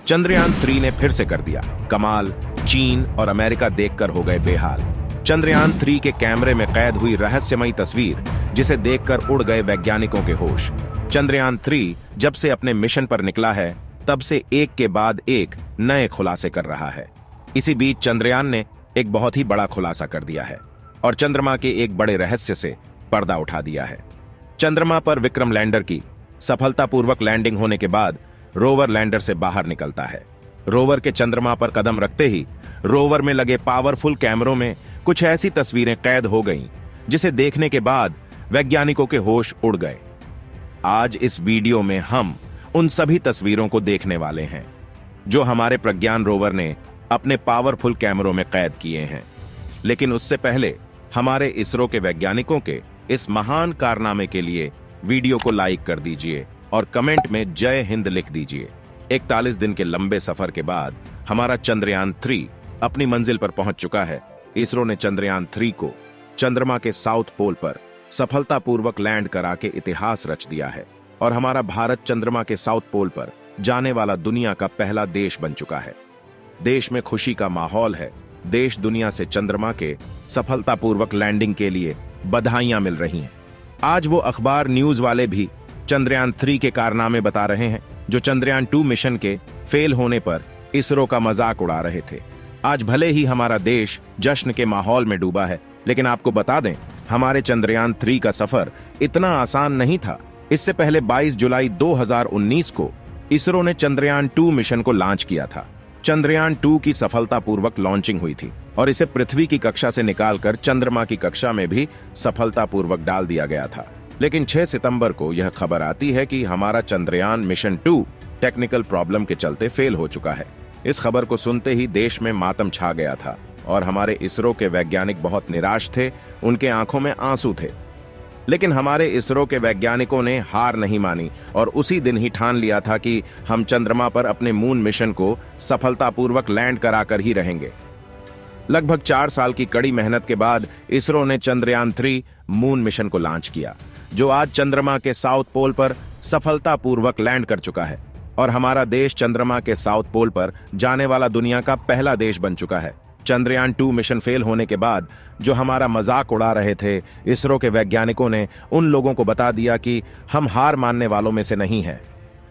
चंद्रयान 3 ने फिर से कर दिया कमाल। चीन और अमेरिका देखकर हो गए बेहाल। चंद्रयान 3 के कैमरे में कैद हुई रहस्यमयी तस्वीर, जिसे देखकर उड़ गए वैज्ञानिकों के होश। चंद्रयान 3 जब से अपने मिशन पर निकला है, तब से एक के बाद एक नए खुलासे कर रहा है। इसी बीच चंद्रयान ने एक बहुत ही बड़ा खुलासा कर दिया है और चंद्रमा के एक बड़े रहस्य से पर्दा उठा दिया है। चंद्रमा पर विक्रम लैंडर की सफलतापूर्वक लैंडिंग होने के बाद रोवर लैंडर से बाहर निकलता है। रोवर के चंद्रमा पर कदम रखते ही रोवर में लगे पावरफुल कैमरों में कुछ ऐसी तस्वीरें कैद हो गईं, जिसे देखने के बाद वैज्ञानिकों के होश उड़ गए। आज इस वीडियो में हम उन सभी तस्वीरों को देखने वाले हैं जो हमारे प्रज्ञान रोवर ने अपने पावरफुल कैमरों में कैद किए हैं। लेकिन उससे पहले हमारे इसरो के वैज्ञानिकों के इस महान कारनामे के लिए वीडियो को लाइक कर दीजिए और कमेंट में जय हिंद लिख दीजिए। 41 दिन के लंबे सफर के बाद हमारा चंद्रयान 3 अपनी मंजिल पर पहुंच चुका है। इसरो ने चंद्रयान 3 को चंद्रमा के साउथ पोल पर सफलतापूर्वक लैंड करा के इतिहास रच दिया है और हमारा भारत चंद्रमा के साउथ पोल पर जाने वाला दुनिया का पहला देश बन चुका है। देश में खुशी का माहौल है। देश दुनिया से चंद्रमा के सफलतापूर्वक लैंडिंग के लिए बधाइयां मिल रही हैं। आज वो अखबार न्यूज वाले भी चंद्रयान 3 के कारनामे बता रहे हैं जो चंद्रयान 2 मिशन के फेल होने पर इसरो का मजाक उड़ा रहे थे। आज भले ही हमारा देश जश्न के माहौल में डूबा है, लेकिन आपको बता दें, हमारे चंद्रयान 3 का सफर इतना आसान नहीं था। इससे पहले 22 जुलाई 2019 को इसरो ने चंद्रयान 2 मिशन को लॉन्च किया था। चंद्रयान 2 की सफलतापूर्वक लॉन्चिंग हुई थी और इसे पृथ्वी की कक्षा से निकालकर चंद्रमा की कक्षा में भी सफलतापूर्वक डाल दिया गया था। लेकिन 6 सितंबर को यह खबर आती है कि हमारा चंद्रयान मिशन 2 टेक्निकल प्रॉब्लम के चलते फेल हो चुका है। इस खबर को सुनते ही देश में मातम छा गया था और हमारे इसरो के वैज्ञानिक बहुत निराश थे। उनके आंखों में आंसू थे। लेकिन हमारे इसरो के वैज्ञानिकों ने हार नहीं मानी और उसी दिन ही ठान लिया था कि हम चंद्रमा पर अपने मून मिशन को सफलतापूर्वक लैंड कराकर ही रहेंगे। लगभग 4 साल की कड़ी मेहनत के बाद इसरो ने चंद्रयान 3 मून मिशन को लॉन्च किया, जो आज चंद्रमा के साउथ पोल पर सफलतापूर्वक लैंड कर चुका है और हमारा देश चंद्रमा के साउथ पोल पर जाने वाला दुनिया का पहला देश बन चुका है। चंद्रयान 2 मिशन फेल होने के बाद जो हमारा मजाक उड़ा रहे थे, इसरो के वैज्ञानिकों ने उन लोगों को बता दिया कि हम हार मानने वालों में से नहीं हैं।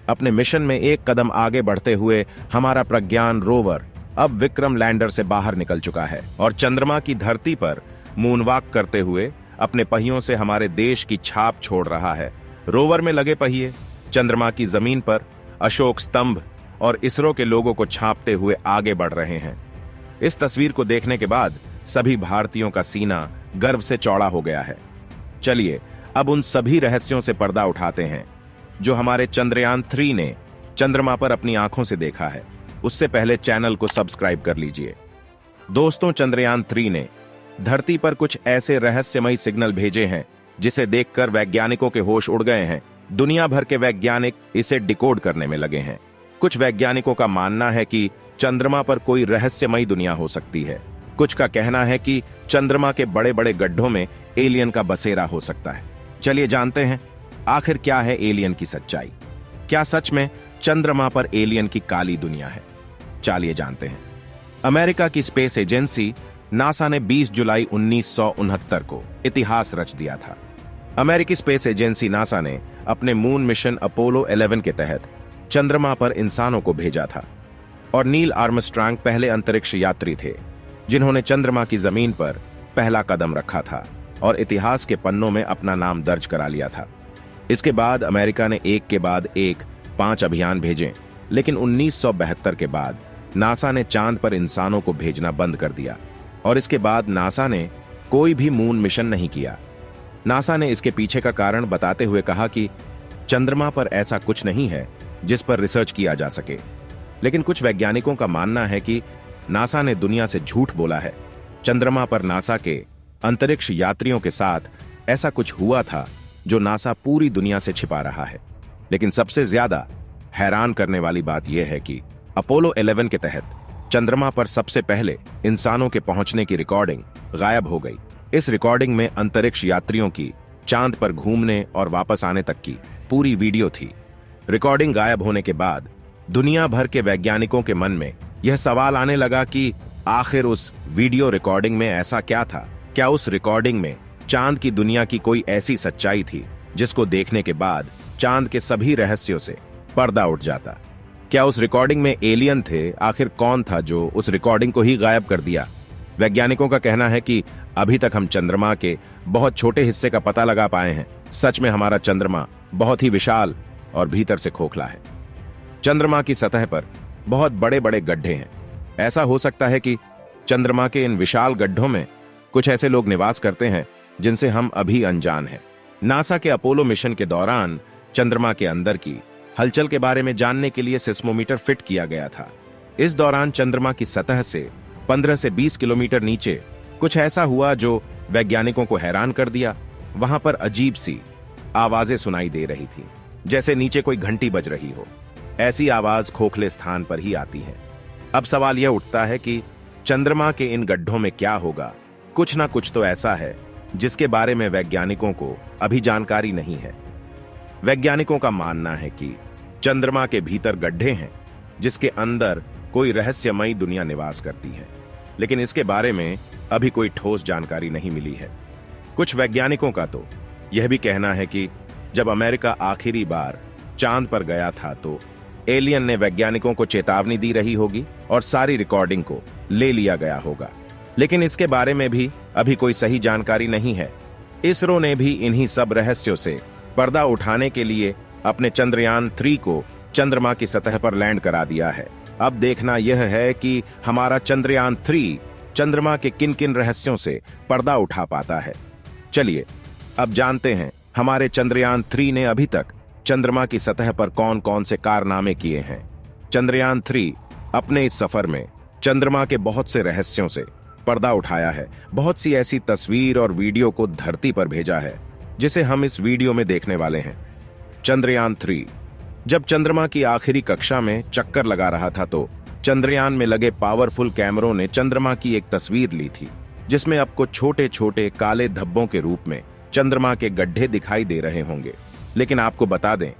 अपने मिशन में एक कदम आगे बढ़ते हुए हमारा प्रज्ञान रोवर अब विक्रम लैंडर से बाहर निकल चुका है और चंद्रमा की धरती पर मूनवॉक करते हुए अपने पहियों से हमारे देश की छाप छोड़ रहा है। रोवर में लगे पहिए चंद्रमा की जमीन पर अशोक स्तंभ और इसरो के लोगों को छापते हुए आगे बढ़ रहे हैं। इस तस्वीर को देखने के बाद सभी भारतीयों का सीना गर्व से चौड़ा हो गया है। चलिए अब उन सभी रहस्यों से पर्दा उठाते हैं जो हमारे चंद्रयान 3 ने चंद्रमा पर अपनी आंखों से देखा है। उससे पहले चैनल को सब्सक्राइब कर लीजिए। दोस्तों, चंद्रयान 3 ने धरती पर कुछ ऐसे रहस्यमयी सिग्नल भेजे हैं जिसे देखकर वैज्ञानिकों के होश उड़ गए हैं। दुनिया भर के वैज्ञानिक इसे डिकोड करने में लगे हैं। कुछ वैज्ञानिकों का मानना है कि चंद्रमा पर कोई रहस्यमयी दुनिया हो सकती है। कुछ का कहना है कि चंद्रमा के बड़े बड़े गड्ढों में एलियन का बसेरा हो सकता है। चलिए जानते हैं आखिर क्या है एलियन की सच्चाई। क्या सच में चंद्रमा पर एलियन की काली दुनिया है? चलिए जानते हैं। अमेरिका की स्पेस एजेंसी नासा ने 20 जुलाई 1969 को इतिहास रच दिया था। अमेरिकी स्पेस एजेंसी नासा ने अपने मून मिशन अपोलो 11 के तहत चंद्रमा पर इंसानों को भेजा था और नील आर्मस्ट्रांग पहले अंतरिक्ष यात्री थे जिन्होंने चंद्रमा की जमीन पर पहला कदम रखा था और इतिहास के पन्नों में अपना नाम दर्ज करा लिया था। इसके बाद अमेरिका ने एक के बाद एक 5 अभियान भेजे, लेकिन 1972 के बाद नासा ने चांद पर इंसानों को भेजना बंद कर दिया और इसके बाद नासा ने कोई भी मून मिशन नहीं किया। नासा ने इसके पीछे का कारण बताते हुए कहा कि चंद्रमा पर ऐसा कुछ नहीं है जिस पर रिसर्च किया जा सके। लेकिन कुछ वैज्ञानिकों का मानना है कि नासा ने दुनिया से झूठ बोला है। चंद्रमा पर नासा के अंतरिक्ष यात्रियों के साथ ऐसा कुछ हुआ था जो नासा पूरी दुनिया से छिपा रहा है। लेकिन सबसे ज्यादा हैरान करने वाली बात यह है कि अपोलो 11 के तहत चंद्रमा पर सबसे पहले इंसानों के पहुंचने की रिकॉर्डिंग गायब हो गई। इस रिकॉर्डिंग में अंतरिक्ष यात्रियों की चांद पर घूमने और वापस आने तक की पूरी वीडियो थी। रिकॉर्डिंग गायब होने के बाद दुनिया भर के वैज्ञानिकों के मन में यह सवाल आने लगा कि आखिर उस वीडियो रिकॉर्डिंग में ऐसा क्या था। क्या उस रिकॉर्डिंग में चांद की दुनिया की कोई ऐसी सच्चाई थी जिसको देखने के बाद चांद के सभी रहस्यों से पर्दा उठ जाता। क्या उस रिकॉर्डिंग में एलियन थे? आखिर कौन था जो उस रिकॉर्डिंग को ही गायब कर दिया? वैज्ञानिकों का कहना है कि अभी तक हम चंद्रमा के बहुत छोटे हिस्से का पता लगा पाए हैं। सच में हमारा चंद्रमा बहुत ही विशाल और भीतर से खोखला है। चंद्रमा की सतह पर बहुत बड़े बड़े गड्ढे हैं। ऐसा हो सकता है कि चंद्रमा के इन विशाल गड्ढों में कुछ ऐसे लोग निवास करते हैं जिनसे हम अभी अनजान हैं। नासा के अपोलो मिशन के दौरान चंद्रमा के अंदर की हलचल के बारे में जानने के लिए सिस्मोमीटर फिट किया गया था। इस दौरान चंद्रमा की सतह से 15 से 20 किलोमीटर नीचे कुछ ऐसा हुआ जो वैज्ञानिकों को हैरान कर दिया। वहां पर अजीब सी आवाजें सुनाई दे रही थी, जैसे नीचे कोई घंटी बज रही हो। ऐसी आवाज खोखले स्थान पर ही आती है। अब सवाल यह उठता है कि चंद्रमा के इन गड्ढों में क्या होगा। कुछ ना कुछ तो ऐसा है जिसके बारे में वैज्ञानिकों को अभी जानकारी नहीं है। वैज्ञानिकों का मानना है कि चंद्रमा के भीतर गड्ढे हैं जिसके अंदर कोई रहस्यमयी दुनिया निवास करती है, लेकिन इसके बारे में अभी कोई ठोस जानकारी नहीं मिली है। कुछ वैज्ञानिकों का तो यह भी कहना है कि जब अमेरिका आखिरी बार चांद पर गया था तो एलियन ने वैज्ञानिकों को चेतावनी दी रही होगी और सारी रिकॉर्डिंग को ले लिया गया होगा, लेकिन इसके बारे में भी अभी कोई सही जानकारी नहीं है। इसरो ने भी इन्हीं सब रहस्यों से पर्दा उठाने के लिए अपने चंद्रयान 3 को चंद्रमा की सतह पर लैंड करा दिया है। अब देखना यह है कि हमारा चंद्रयान 3 चंद्रमा के किन किन रहस्यों से पर्दा उठा पाता है। चलिए अब जानते हैं हमारे चंद्रयान 3 ने अभी तक चंद्रमा की सतह पर कौन कौन से कारनामे किए हैं। चंद्रयान 3 अपने इस सफर में चंद्रमा के बहुत से रहस्यों से पर्दा उठाया है। बहुत सी ऐसी तस्वीर और वीडियो को धरती पर भेजा है जिसे हम इस वीडियो में देखने वाले हैं। चंद्रयान 3 जब चंद्रमा की आखिरी कक्षा में चक्कर लगा रहा था तो चंद्रयान में लगे पावरफुल कैमरों ने चंद्रमा की एक तस्वीर ली थी जिसमें आपको छोटे छोटे काले धब्बों के रूप में चंद्रमा के गड्ढे दिखाई दे रहे होंगे। लेकिन आपको बता दें,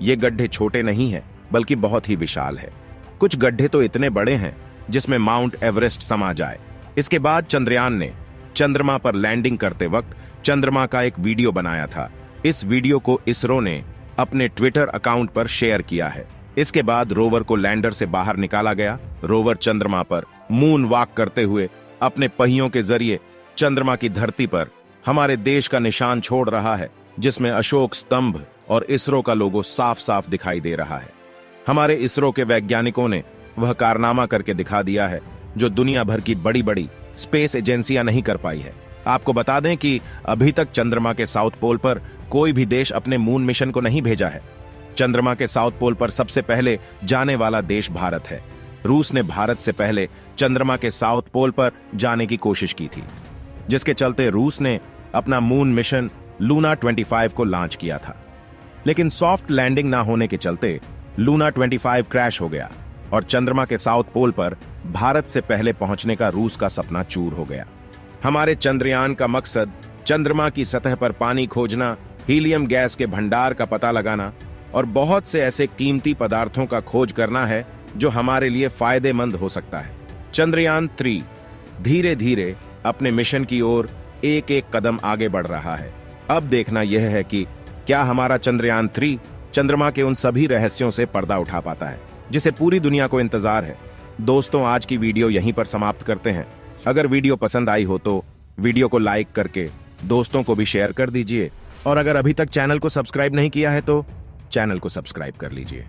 ये गड्ढे छोटे नहीं हैं बल्कि बहुत ही विशाल है। कुछ गड्ढे तो इतने बड़े हैं जिसमें माउंट एवरेस्ट समा जाए। इसके बाद चंद्रयान ने चंद्रमा पर लैंडिंग करते वक्त चंद्रमा का एक वीडियो बनाया था। इस वीडियो को इसरो ने अपने ट्विटर अकाउंट पर शेयर किया है। इसके बाद रोवर को लैंडर से बाहर निकाला गया। रोवर चंद्रमा पर मून वॉक करते हुए अपने पहियों के जरिए चंद्रमा की धरती पर हमारे देश का निशान छोड़ रहा है, जिसमें अशोक स्तंभ और इसरो का लोगो साफ साफ दिखाई दे रहा है। हमारे इसरो के वैज्ञानिकों ने वह कारनामा करके दिखा दिया है जो दुनिया भर की बड़ी बड़ी स्पेस एजेंसियां नहीं कर पाई है। आपको बता दें कि अभी तक चंद्रमा के साउथ पोल पर कोई भी देश अपने मून मिशन को नहीं भेजा है। चंद्रमा के साउथ पोल पर सबसे पहले जाने वाला देश भारत है। रूस ने भारत से पहले चंद्रमा के साउथ पोल पर जाने की कोशिश की थी, जिसके चलते रूस ने अपना मून मिशन लूना 25 को लॉन्च किया था। लेकिन सॉफ्ट लैंडिंग ना होने के चलते लूना 25 क्रैश हो गया और चंद्रमा के साउथ पोल पर भारत से पहले पहुंचने का रूस का सपना चूर हो गया। हमारे चंद्रयान का मकसद चंद्रमा की सतह पर पानी खोजना, हीलियम गैस के भंडार का पता लगाना और बहुत से ऐसे कीमती पदार्थों का खोज करना है जो हमारे लिए फायदेमंद हो सकता है। चंद्रयान 3 धीरे धीरे अपने मिशन की ओर एक एक कदम आगे बढ़ रहा है। अब देखना यह है कि क्या हमारा चंद्रयान 3 चंद्रमा के उन सभी रहस्यों से पर्दा उठा पाता है जिसे पूरी दुनिया को इंतजार है। दोस्तों, आज की वीडियो यहीं पर समाप्त करते हैं। अगर वीडियो पसंद आई हो तो वीडियो को लाइक करके दोस्तों को भी शेयर कर दीजिए और अगर अभी तक चैनल को सब्सक्राइब नहीं किया है तो चैनल को सब्सक्राइब कर लीजिए।